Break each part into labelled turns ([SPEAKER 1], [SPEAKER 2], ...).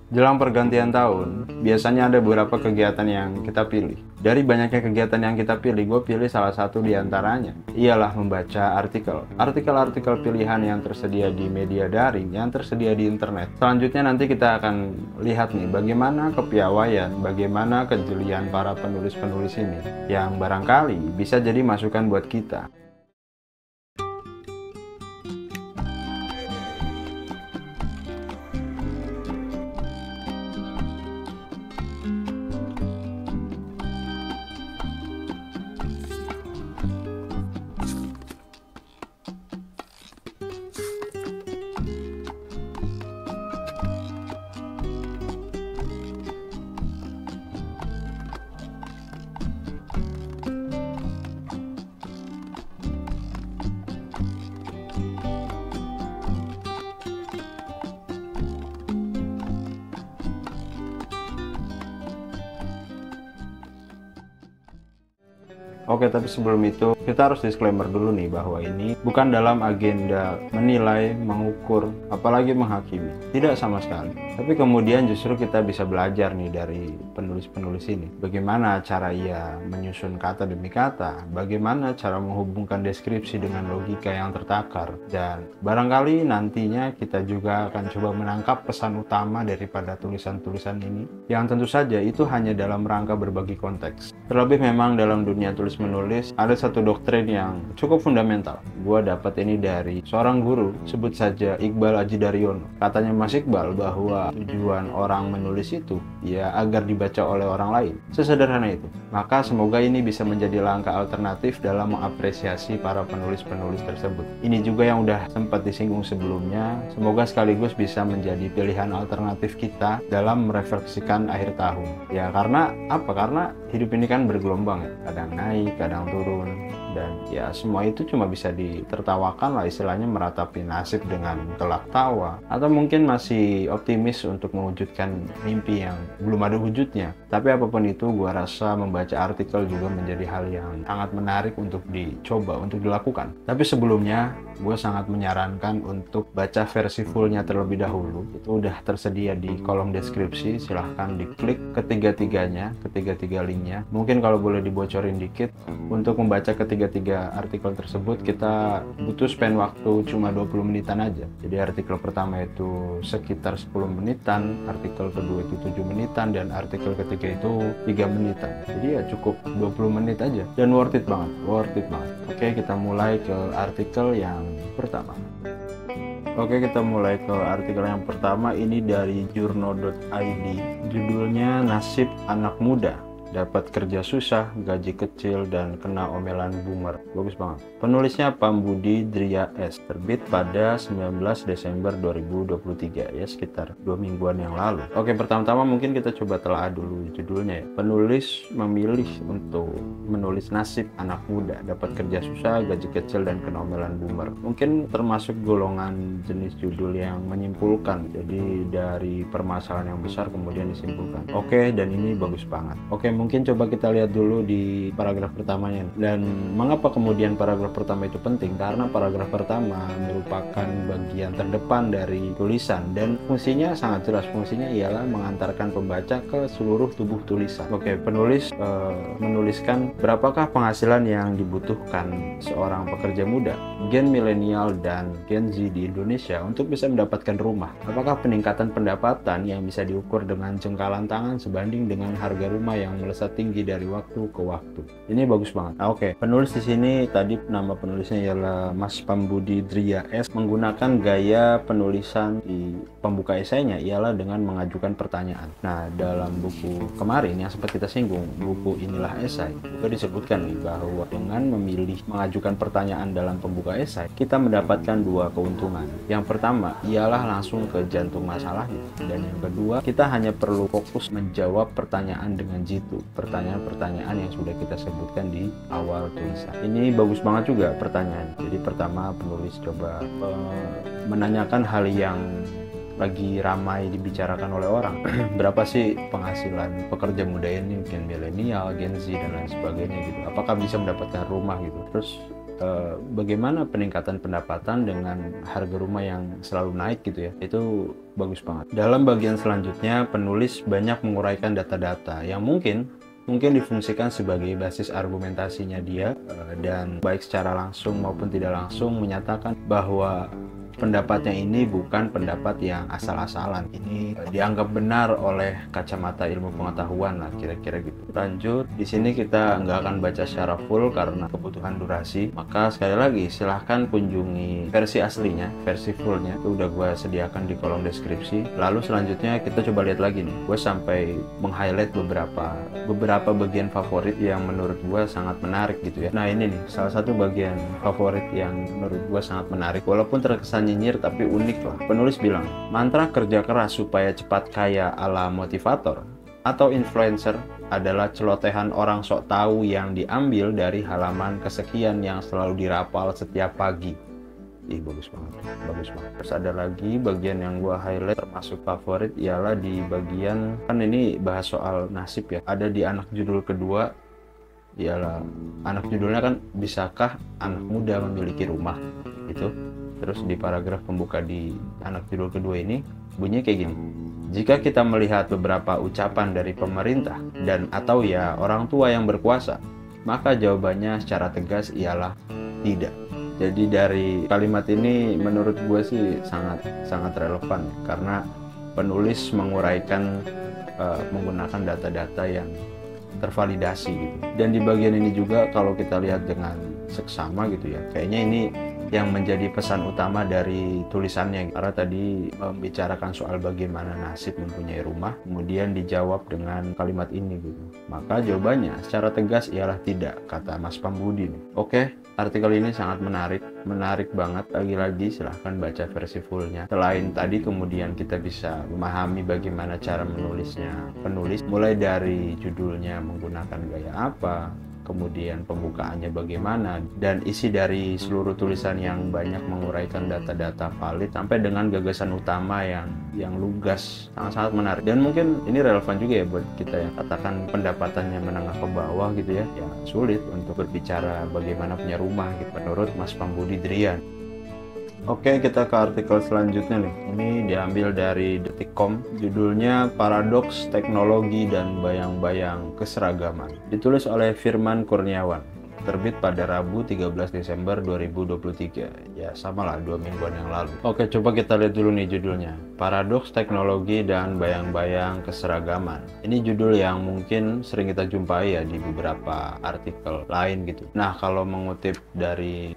[SPEAKER 1] Jelang pergantian tahun, biasanya ada beberapa kegiatan yang kita pilih. Dari banyaknya kegiatan yang kita pilih, gue pilih salah satu di antaranya. Ialah membaca artikel. Artikel-artikel pilihan yang tersedia di media daring, yang tersedia di internet. Selanjutnya nanti kita akan lihat nih, bagaimana kepiawaian, bagaimana kejelian para penulis-penulis ini. Yang barangkali bisa jadi masukan buat kita. Oke, tapi sebelum itu kita harus disclaimer dulu nih bahwa ini bukan dalam agenda menilai, mengukur, apalagi menghakimi. Tidak sama sekali. Tapi kemudian justru kita bisa belajar nih dari penulis-penulis ini. Bagaimana cara ia menyusun kata demi kata, bagaimana cara menghubungkan deskripsi dengan logika yang tertakar, dan barangkali nantinya kita juga akan coba menangkap pesan utama daripada tulisan-tulisan ini, yang tentu saja itu hanya dalam rangka berbagi konteks. Terlebih memang dalam dunia tulis-menulis ada satu doktrin yang cukup fundamental. Gua dapat ini dari seorang guru, sebut saja Iqbal Aji Daryono. Katanya Mas Iqbal bahwa tujuan orang menulis itu ya agar dibaca oleh orang lain. Sesederhana itu. Maka semoga ini bisa menjadi langkah alternatif dalam mengapresiasi para penulis-penulis tersebut. Ini juga yang udah sempat disinggung sebelumnya. Semoga sekaligus bisa menjadi pilihan alternatif kita dalam merefleksikan akhir tahun. Ya karena apa? Karena hidup ini kan bergelombang ya. Kadang naik, kadang turun. Dan ya semua itu cuma bisa ditertawakan lah, istilahnya meratapi nasib dengan gelak tawa, atau mungkin masih optimis untuk mewujudkan mimpi yang belum ada wujudnya. Tapi apapun itu, gua rasa membaca artikel juga menjadi hal yang sangat menarik untuk dicoba, untuk dilakukan. Tapi sebelumnya gue sangat menyarankan untuk baca versi fullnya terlebih dahulu. Itu udah tersedia di kolom deskripsi, silahkan diklik ketiga-tiganya, ketiga-tiga linknya. Mungkin kalau boleh dibocorin dikit, untuk membaca ketiga-tiga artikel tersebut kita butuh spend waktu cuma 20 menitan aja. Jadi artikel pertama itu sekitar 10 menitan, artikel kedua itu 7 menitan, dan artikel ketiga itu 3 menitan. Jadi ya cukup 20 menit aja, dan worth it banget, worth it banget. Oke, kita mulai ke artikel yang pertama. Oke, kita mulai ke artikel yang pertama. Ini dari jurno.id. Judulnya Nasib Anak Muda. Dapat kerja susah, gaji kecil, dan kena omelan boomer. Bagus banget. Penulisnya Pambudi Dria S. Terbit pada 19 Desember 2023, ya sekitar 2 mingguan yang lalu. Oke, pertama-tama mungkin kita coba telah dulu judulnya ya. Penulis memilih untuk menulis nasib anak muda, dapat kerja susah, gaji kecil, dan kena omelan boomer. Mungkin termasuk golongan jenis judul yang menyimpulkan. Jadi dari permasalahan yang besar kemudian disimpulkan. Oke, dan ini bagus banget. Oke, mungkin coba kita lihat dulu di paragraf pertamanya. Dan mengapa kemudian paragraf pertama itu penting? Karena paragraf pertama merupakan bagian terdepan dari tulisan dan fungsinya sangat jelas. Fungsinya ialah mengantarkan pembaca ke seluruh tubuh tulisan. Oke, penulis menuliskan berapakah penghasilan yang dibutuhkan seorang pekerja muda, Gen milenial dan Gen Z di Indonesia untuk bisa mendapatkan rumah. Apakah peningkatan pendapatan yang bisa diukur dengan jengkalan tangan sebanding dengan harga rumah yang melesat tinggi dari waktu ke waktu? Ini bagus banget. Oke, penulis di sini tadi nama penulisnya ialah Mas Pambudi Dria S. Menggunakan gaya penulisan di pembuka esainya ialah dengan mengajukan pertanyaan. Nah, dalam buku kemarin yang sempat kita singgung, buku Inilah Esai, juga disebutkan nih bahwa dengan memilih mengajukan pertanyaan dalam pembuka esai, kita mendapatkan dua keuntungan. Yang pertama ialah langsung ke jantung masalahnya, dan yang kedua kita hanya perlu fokus menjawab pertanyaan dengan jitu, pertanyaan-pertanyaan yang sudah kita sebutkan di awal tulisan. Ini bagus banget juga pertanyaan. Jadi pertama penulis coba menanyakan hal yang lagi ramai dibicarakan oleh orang. Berapa sih penghasilan pekerja muda ini, Gen milenial, Gen Z, dan lain sebagainya gitu. Apakah bisa mendapatkan rumah gitu. Terus bagaimana peningkatan pendapatan dengan harga rumah yang selalu naik gitu ya. Itu bagus banget. Dalam bagian selanjutnya, penulis banyak menguraikan data-data yang mungkin difungsikan sebagai basis argumentasinya dia, dan baik secara langsung maupun tidak langsung menyatakan bahwa pendapatnya ini bukan pendapat yang asal-asalan. Ini dianggap benar oleh kacamata ilmu pengetahuan lah, kira-kira gitu. Lanjut, di sini kita nggak akan baca secara full karena kebutuhan durasi. Maka sekali lagi silahkan kunjungi versi aslinya, versi fullnya itu udah gue sediakan di kolom deskripsi. Lalu selanjutnya kita coba lihat lagi nih. Gue sampai meng-highlight beberapa bagian favorit yang menurut gue sangat menarik gitu ya. Nah ini nih salah satu bagian favorit yang menurut gue sangat menarik, walaupun terkesan nyinyir tapi unik lah. Penulis bilang, mantra kerja keras supaya cepat kaya ala motivator atau influencer adalah celotehan orang sok tahu yang diambil dari halaman kesekian yang selalu dirapal setiap pagi. Ih, bagus banget, bagus banget. Terus ada lagi bagian yang gua highlight termasuk favorit, ialah di bagian, kan ini bahas soal nasib ya, ada di anak judul kedua, ialah anak judulnya kan, bisakah anak muda memiliki rumah itu. Terus di paragraf pembuka di anak judul kedua ini bunyinya kayak gini. Jika kita melihat beberapa ucapan dari pemerintah dan atau ya orang tua yang berkuasa, maka jawabannya secara tegas ialah tidak. Jadi dari kalimat ini menurut gue sih sangat relevan karena penulis menguraikan menggunakan data-data yang tervalidasi gitu. Dan di bagian ini juga kalau kita lihat dengan seksama gitu ya, kayaknya ini yang menjadi pesan utama dari tulisannya, karena tadi membicarakan soal bagaimana nasib mempunyai rumah, kemudian dijawab dengan kalimat ini gitu. Maka jawabannya secara tegas ialah tidak, kata Mas Pambudi nih. Oke, artikel ini sangat menarik banget. Lagi-lagi silahkan baca versi fullnya. Selain tadi kemudian kita bisa memahami bagaimana cara menulisnya penulis, mulai dari judulnya menggunakan gaya apa, kemudian pembukaannya bagaimana, dan isi dari seluruh tulisan yang banyak menguraikan data-data valid sampai dengan gagasan utama yang lugas, sangat menarik. Dan mungkin ini relevan juga ya buat kita yang katakan pendapatannya menengah ke bawah gitu ya, yang sulit untuk berbicara bagaimana punya rumah gitu, menurut Mas Pambudi Drian. Oke, kita ke artikel selanjutnya nih. Ini diambil dari Detik.com. Judulnya Paradoks Teknologi dan Bayang-Bayang Keseragaman. Ditulis oleh Firman Kurniawan. Terbit pada Rabu 13 Desember 2023. Ya, samalah 2 mingguan yang lalu. Oke, coba kita lihat dulu nih judulnya. Paradoks Teknologi dan Bayang-Bayang Keseragaman. Ini judul yang mungkin sering kita jumpai ya di beberapa artikel lain gitu. Nah, kalau mengutip dari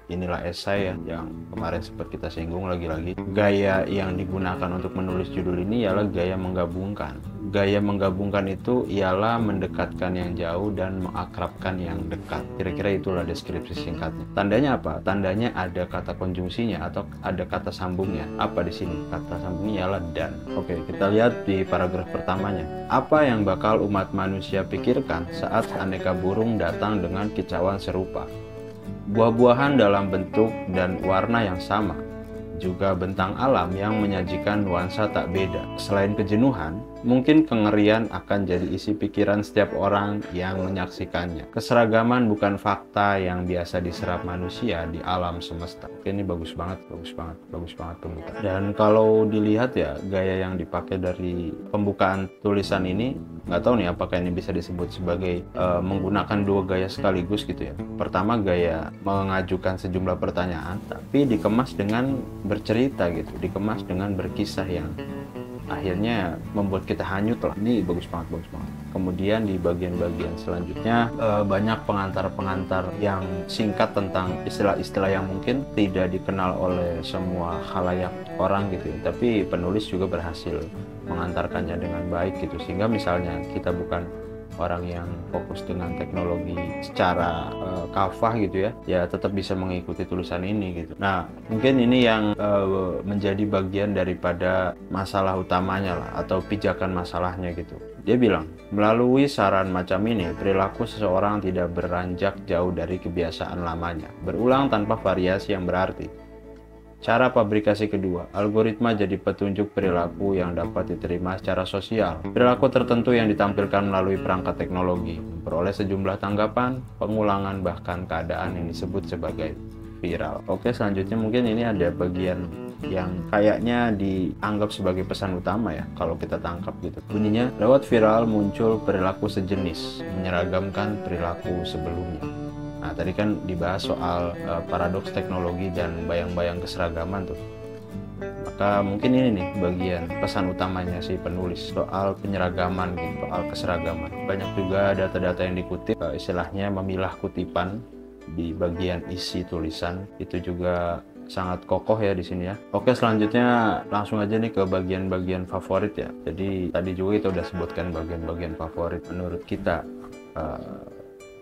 [SPEAKER 1] inilah esai ya, yang kemarin sempat kita singgung lagi-lagi, gaya yang digunakan untuk menulis judul ini ialah gaya menggabungkan. Gaya menggabungkan itu ialah mendekatkan yang jauh dan mengakrabkan yang dekat. Kira-kira itulah deskripsi singkatnya. Tandanya apa? Tandanya ada kata konjungsinya atau ada kata sambungnya. Apa di sini? Kata sambungnya ialah dan. Oke, kita lihat di paragraf pertamanya. Apa yang bakal umat manusia pikirkan saat aneka burung datang dengan kicauan serupa? Buah-buahan dalam bentuk dan warna yang sama, juga bentang alam yang menyajikan nuansa tak beda. Selain kejenuhan, mungkin kengerian akan jadi isi pikiran setiap orang yang menyaksikannya. Keseragaman bukan fakta yang biasa diserap manusia di alam semesta. Oke, ini bagus banget pembukaan. Dan kalau dilihat ya, gaya yang dipakai dari pembukaan tulisan ini, nggak tahu nih apakah ini bisa disebut sebagai menggunakan dua gaya sekaligus gitu ya. Pertama, gaya mengajukan sejumlah pertanyaan, tapi dikemas dengan bercerita gitu, dikemas dengan berkisah yang akhirnya membuat kita hanyut lah. Ini bagus banget. Kemudian di bagian-bagian selanjutnya banyak pengantar-pengantar yang singkat tentang istilah-istilah yang mungkin tidak dikenal oleh semua khalayak orang gitu ya. Tapi penulis juga berhasil mengantarkannya dengan baik gitu, sehingga misalnya kita bukan orang yang fokus dengan teknologi secara kafah gitu ya tetap bisa mengikuti tulisan ini gitu. Nah, mungkin ini yang menjadi bagian daripada masalah utamanya lah, atau pijakan masalahnya gitu. Dia bilang, melalui saran macam ini, perilaku seseorang tidak beranjak jauh dari kebiasaan lamanya, berulang tanpa variasi yang berarti. Cara pabrikasi kedua, algoritma jadi petunjuk perilaku yang dapat diterima secara sosial. Perilaku tertentu yang ditampilkan melalui perangkat teknologi, memperoleh sejumlah tanggapan, pengulangan, bahkan keadaan yang disebut sebagai viral. Oke, selanjutnya mungkin ini ada bagian yang kayaknya dianggap sebagai pesan utama ya, kalau kita tangkap gitu. Bunyinya, lewat viral muncul perilaku sejenis, menyeragamkan perilaku sebelumnya. Nah, tadi kan dibahas soal paradoks teknologi dan bayang-bayang keseragaman tuh. Maka mungkin ini nih bagian pesan utamanya si penulis soal penyeragaman gitu, soal keseragaman. Banyak juga data-data yang dikutip, istilahnya memilah kutipan di bagian isi tulisan. Itu juga sangat kokoh ya di sini ya. Oke, selanjutnya langsung aja nih ke bagian-bagian favorit ya. Jadi tadi juga kita udah sebutkan bagian-bagian favorit menurut kita,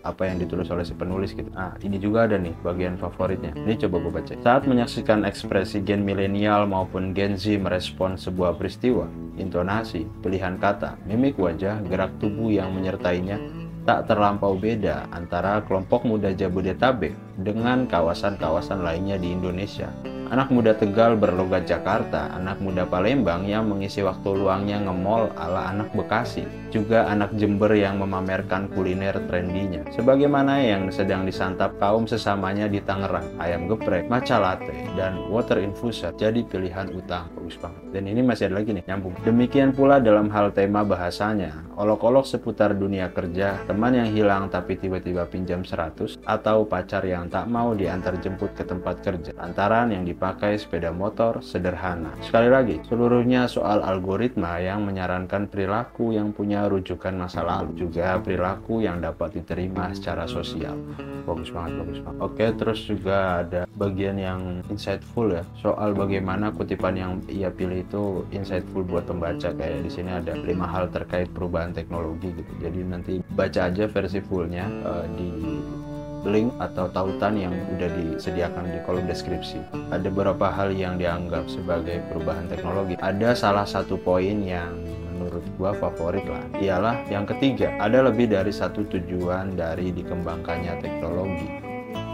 [SPEAKER 1] apa yang ditulis oleh si penulis gitu. Nah, ini juga ada nih bagian favoritnya. Ini coba gue baca. Saat menyaksikan ekspresi gen milenial maupun gen Z merespon sebuah peristiwa, intonasi, pilihan kata, mimik wajah, gerak tubuh yang menyertainya tak terlampau beda antara kelompok muda Jabodetabek dengan kawasan-kawasan lainnya di Indonesia. Anak muda Tegal berlogat Jakarta, anak muda Palembang yang mengisi waktu luangnya nge-mall ala anak Bekasi, juga anak Jember yang memamerkan kuliner trendinya. Sebagaimana yang sedang disantap kaum sesamanya di Tangerang, ayam geprek, matcha latte, dan water infuser jadi pilihan utama. Bagus banget. Dan ini masih ada lagi nih, nyambung. Demikian pula dalam hal tema bahasanya, olok-olok seputar dunia kerja, teman yang hilang tapi tiba-tiba pinjam 100, atau pacar yang tak mau diantar jemput ke tempat kerja, lantaran yang dipakai sepeda motor sederhana. Sekali lagi, seluruhnya soal algoritma yang menyarankan perilaku yang punya rujukan masa lalu, juga perilaku yang dapat diterima secara sosial. Bagus banget, bagus banget. Oke, terus juga ada bagian yang insightful ya, soal bagaimana kutipan yang ia pilih itu insightful buat pembaca. Kayak di sini ada 5 hal terkait perubahan teknologi gitu. Jadi nanti baca aja versi fullnya di link atau tautan yang udah disediakan di kolom deskripsi. Ada beberapa hal yang dianggap sebagai perubahan teknologi. Ada salah satu poin yang menurut gua favorit lah, ialah yang ketiga, ada lebih dari satu tujuan dari dikembangkannya teknologi.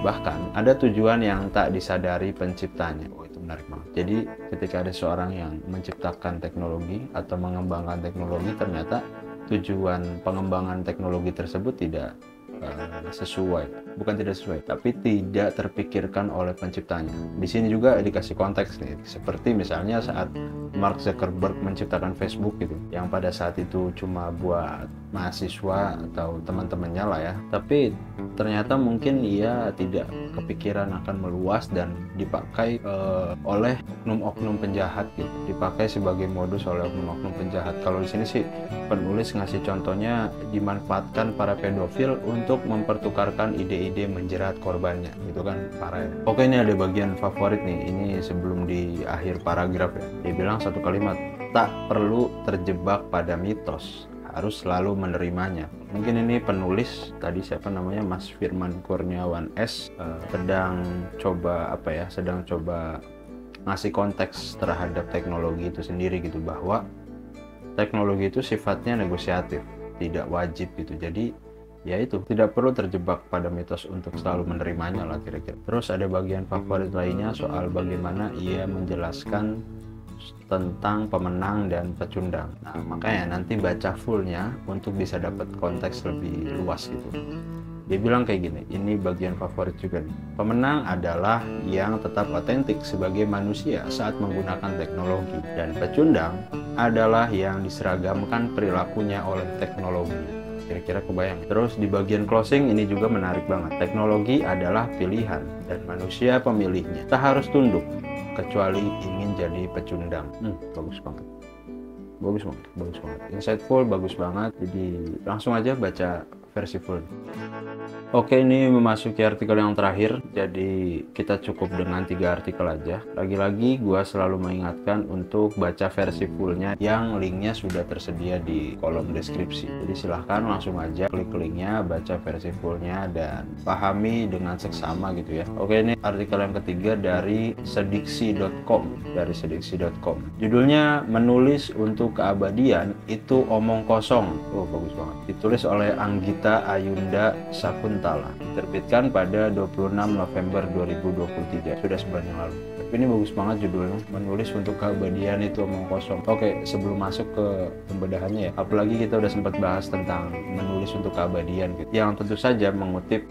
[SPEAKER 1] Bahkan ada tujuan yang tak disadari penciptanya. Oh, itu menarik banget. Jadi ketika ada seorang yang menciptakan teknologi atau mengembangkan teknologi, ternyata tujuan pengembangan teknologi tersebut tidak sesuai, bukan tidak sesuai, tapi tidak terpikirkan oleh penciptanya. Di sini juga dikasih konteks nih, seperti misalnya saat Mark Zuckerberg menciptakan Facebook gitu, yang pada saat itu cuma buat mahasiswa atau teman-temannya lah ya, tapi ternyata mungkin ia tidak kepikiran akan meluas dan dipakai oleh oknum-oknum penjahat gitu, dipakai sebagai modus oleh oknum-oknum penjahat. Kalau di sini sih penulis ngasih contohnya dimanfaatkan para pedofil untuk mempertukarkan ide-ide menjerat korbannya, gitu kan, parah ya. Oke, ini ada bagian favorit nih, ini sebelum di akhir paragraf ya, dia bilang satu kalimat, tak perlu terjebak pada mitos, harus selalu menerimanya. Mungkin ini penulis tadi siapa namanya, Mas Firman Kurniawan S, sedang coba apa ya, sedang coba ngasih konteks terhadap teknologi itu sendiri gitu, bahwa teknologi itu sifatnya negosiatif, tidak wajib gitu. Jadi ya itu, tidak perlu terjebak pada mitos untuk selalu menerimanya lah kira-kira. Terus ada bagian favorit lainnya soal bagaimana ia menjelaskan tentang pemenang dan pecundang. Nah, makanya nanti baca fullnya untuk bisa dapat konteks lebih luas gitu. Dia bilang kayak gini, ini bagian favorit juga nih. Pemenang adalah yang tetap otentik sebagai manusia saat menggunakan teknologi, dan pecundang adalah yang diseragamkan perilakunya oleh teknologi. Kira-kira kebayang. Terus di bagian closing ini juga menarik banget. Teknologi adalah pilihan dan manusia pemilihnya. Tak harus tunduk kecuali ingin jadi pecundang. Bagus banget. Bagus banget, bagus banget. Insightful, bagus banget. Jadi langsung aja baca versi full. Oke, ini memasuki artikel yang terakhir, jadi kita cukup dengan 3 artikel aja. Lagi-lagi gua selalu mengingatkan untuk baca versi fullnya yang linknya sudah tersedia di kolom deskripsi. Jadi silahkan langsung aja klik linknya, baca versi fullnya, dan pahami dengan seksama gitu ya. Oke, ini artikel yang ketiga dari sediksi.com, judulnya menulis untuk keabadian itu omong kosong. Oh, bagus banget. Ditulis oleh Anggita Ayunda Sakuntala, diterbitkan pada 26 November 2023, sudah sebulan yang lalu. Ini bagus banget judulnya, menulis untuk keabadian itu omong kosong. Oke, sebelum masuk ke pembedahannya ya, apalagi kita udah sempat bahas tentang menulis untuk keabadian gitu, yang tentu saja mengutip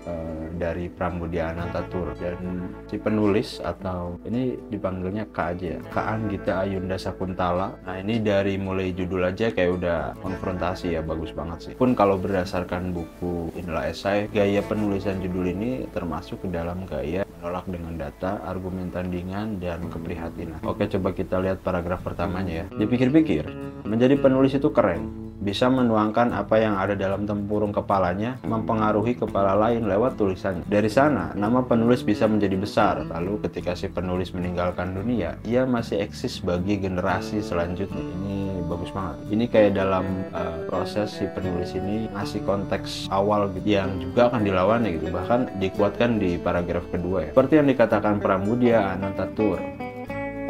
[SPEAKER 1] dari Pramudia Anantatur, dan si penulis atau ini dipanggilnya Kak aja ya, Kak Anggita Ayunda Sakuntala. Nah ini dari mulai judul aja kayak udah konfrontasi ya, bagus banget sih. Pun kalau berdasarkan buku Inilah Esai, gaya penulisan judul ini termasuk ke dalam gaya menolak dengan data, argumen tandingan, dan keprihatinan. Oke, coba kita lihat paragraf pertamanya ya. Dipikir-pikir, menjadi penulis itu keren. Bisa menuangkan apa yang ada dalam tempurung kepalanya, mempengaruhi kepala lain lewat tulisannya. Dari sana, nama penulis bisa menjadi besar. Lalu ketika si penulis meninggalkan dunia, ia masih eksis bagi generasi selanjutnya. Ini bagus banget. Ini kayak dalam proses si penulis ini ngasih konteks awal gitu, yang juga akan dilawannya gitu. Bahkan dikuatkan di paragraf kedua ya. Seperti yang dikatakan Pramudia Anantatur,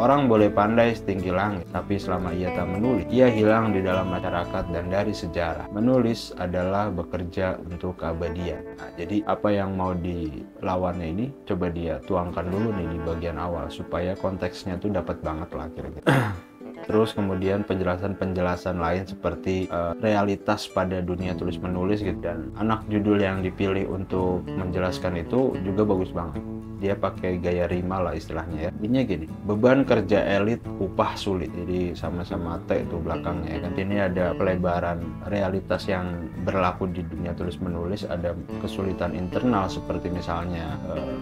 [SPEAKER 1] orang boleh pandai setinggi langit, tapi selama ia tak menulis, ia hilang di dalam masyarakat dan dari sejarah. Menulis adalah bekerja untuk keabadian. Nah, jadi apa yang mau dilawannya ini, coba dia tuangkan dulu nih di bagian awal, supaya konteksnya tuh dapat banget lah kira-kira. Terus kemudian penjelasan-penjelasan lain seperti realitas pada dunia tulis menulis gitu, dan anak judul yang dipilih untuk menjelaskan itu juga bagus banget. Dia pakai gaya rima lah istilahnya ya. Intinya gini, beban kerja elit, upah sulit. Jadi sama-sama T itu belakangnya ya kan. Ini ada pelebaran realitas yang berlaku di dunia tulis menulis. Ada kesulitan internal seperti misalnya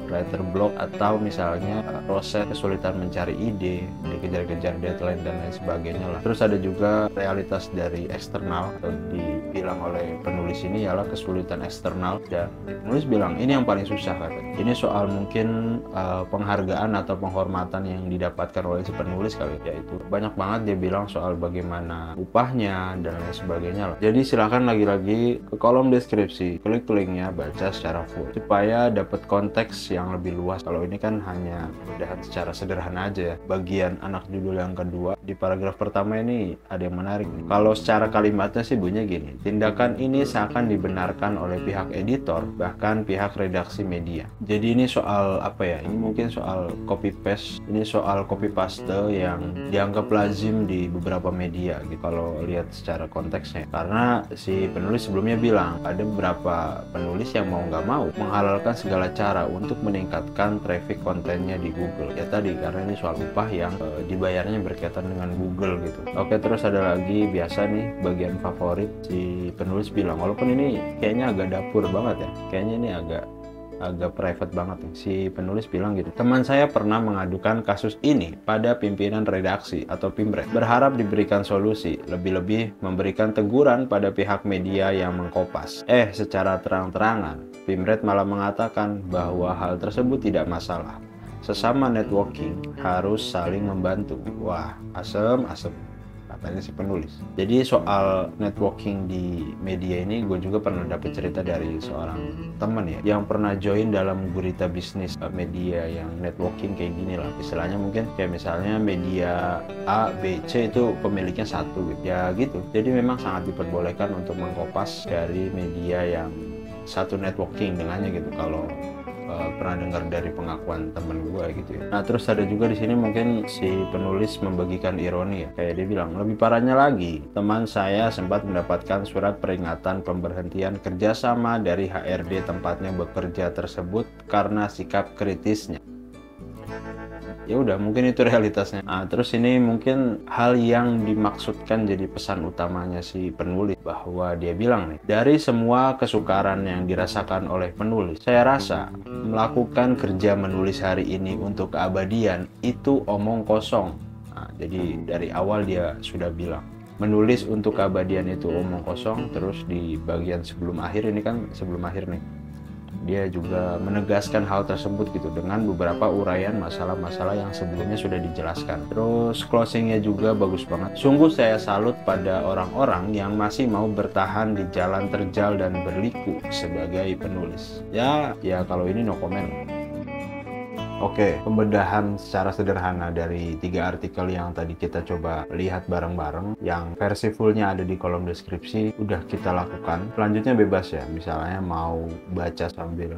[SPEAKER 1] writer block, atau misalnya proses kesulitan mencari ide, dikejar-kejar deadline dan lain sebagainya lah. Terus ada juga realitas dari eksternal, atau dibilang oleh penulis ini ialah kesulitan eksternal, dan penulis bilang ini yang paling susah katanya. Ini soal mungkin penghargaan atau penghormatan yang didapatkan oleh si penulis kali, yaitu banyak banget dia bilang soal bagaimana upahnya dan lain sebagainya lah. Jadi silahkan lagi-lagi ke kolom deskripsi, klik linknya, baca secara full supaya dapat konteks yang lebih luas. Kalau ini kan hanya mudahan secara sederhana aja ya. Bagian anak judul yang kedua di paragraf pertama ini ada yang menarik nih. Kalau secara kalimatnya sih bunyinya gini, tindakan ini seakan dibenarkan oleh pihak editor, bahkan pihak redaksi media. Jadi ini soal apa ya, ini mungkin soal copy paste, ini soal copy paste yang dianggap lazim di beberapa media gitu kalau lihat secara konteksnya. Karena si penulis sebelumnya bilang ada beberapa penulis yang mau nggak mau menghalalkan segala cara untuk meningkatkan traffic kontennya di Google ya tadi, karena ini soal upah yang dibayarnya berkaitan dengan Google gitu. Oke, terus ada lagi biasa nih bagian favorit, si penulis bilang walaupun ini kayaknya agak dapur banget ya, kayaknya ini agak private banget nih. Si penulis bilang gitu, teman saya pernah mengadukan kasus ini pada pimpinan redaksi atau Pimret, berharap diberikan solusi, lebih-lebih memberikan teguran pada pihak media yang mengkopas. Secara terang-terangan Pimret malah mengatakan bahwa hal tersebut tidak masalah, sesama networking harus saling membantu. Wah, asem katanya si penulis. Jadi soal networking di media ini gue juga pernah dapet cerita dari seorang teman ya, yang pernah join dalam gurita bisnis media yang networking kayak gini lah. Istilahnya mungkin kayak misalnya media A, B, C itu pemiliknya satu gitu. Ya gitu. Jadi memang sangat diperbolehkan untuk mengkopas dari media yang satu networking dengannya gitu, kalau pernah dengar dari pengakuan temen gue gitu ya. Nah terus ada juga di sini mungkin si penulis membagikan ironi ya, kayak dia bilang lebih parahnya lagi, teman saya sempat mendapatkan surat peringatan pemberhentian kerjasama dari HRD tempatnya bekerja tersebut karena sikap kritisnya. Ya udah, mungkin itu realitasnya. Nah, terus ini mungkin hal yang dimaksudkan jadi pesan utamanya si penulis, bahwa dia bilang nih, dari semua kesukaran yang dirasakan oleh penulis, saya rasa melakukan kerja menulis hari ini untuk keabadian itu omong kosong. Nah, jadi dari awal dia sudah bilang menulis untuk keabadian itu omong kosong. Terus di bagian sebelum akhir ini kan, sebelum akhir nih, dia juga menegaskan hal tersebut gitu dengan beberapa uraian masalah-masalah yang sebelumnya sudah dijelaskan. Terus closingnya juga bagus banget. Sungguh saya salut pada orang-orang yang masih mau bertahan di jalan terjal dan berliku sebagai penulis. Ya kalau ini no comment. Oke, pembedahan secara sederhana dari 3 artikel yang tadi kita coba lihat bareng-bareng, yang versi fullnya ada di kolom deskripsi, udah kita lakukan. Selanjutnya bebas ya, misalnya mau baca sambil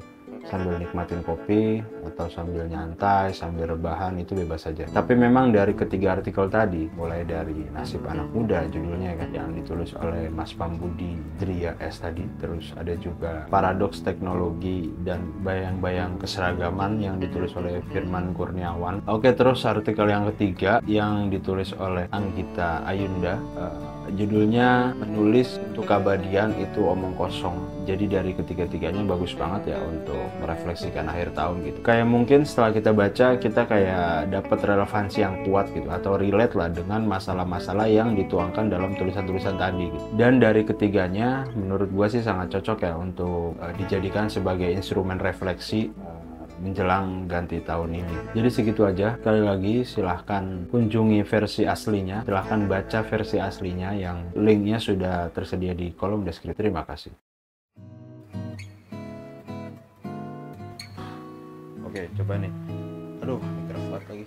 [SPEAKER 1] sambil nikmatin kopi atau sambil nyantai, sambil rebahan, itu bebas saja. Tapi memang dari ketiga artikel tadi, mulai dari Nasib Anak Muda judulnya kan, yang ditulis oleh Mas Pambudi Dria S tadi, terus ada juga Paradoks Teknologi dan Bayang-Bayang Keseragaman yang ditulis oleh Firman Kurniawan. Oke, terus artikel yang ketiga yang ditulis oleh Anggita Ayunda, judulnya Menulis Untuk Keabadian Itu Omong Kosong. Jadi dari ketiga-tiganya bagus banget ya untuk merefleksikan akhir tahun gitu. Kayak mungkin setelah kita baca, kita kayak dapat relevansi yang kuat gitu, atau relate lah dengan masalah-masalah yang dituangkan dalam tulisan-tulisan tadi gitu. Dan dari ketiganya menurut gua sih sangat cocok ya untuk dijadikan sebagai instrumen refleksi menjelang ganti tahun ini. Jadi segitu aja. Sekali lagi silahkan kunjungi versi aslinya, silahkan baca versi aslinya yang linknya sudah tersedia di kolom deskripsi. Terima kasih. Oke, coba nih. Aduh, keras banget lagi.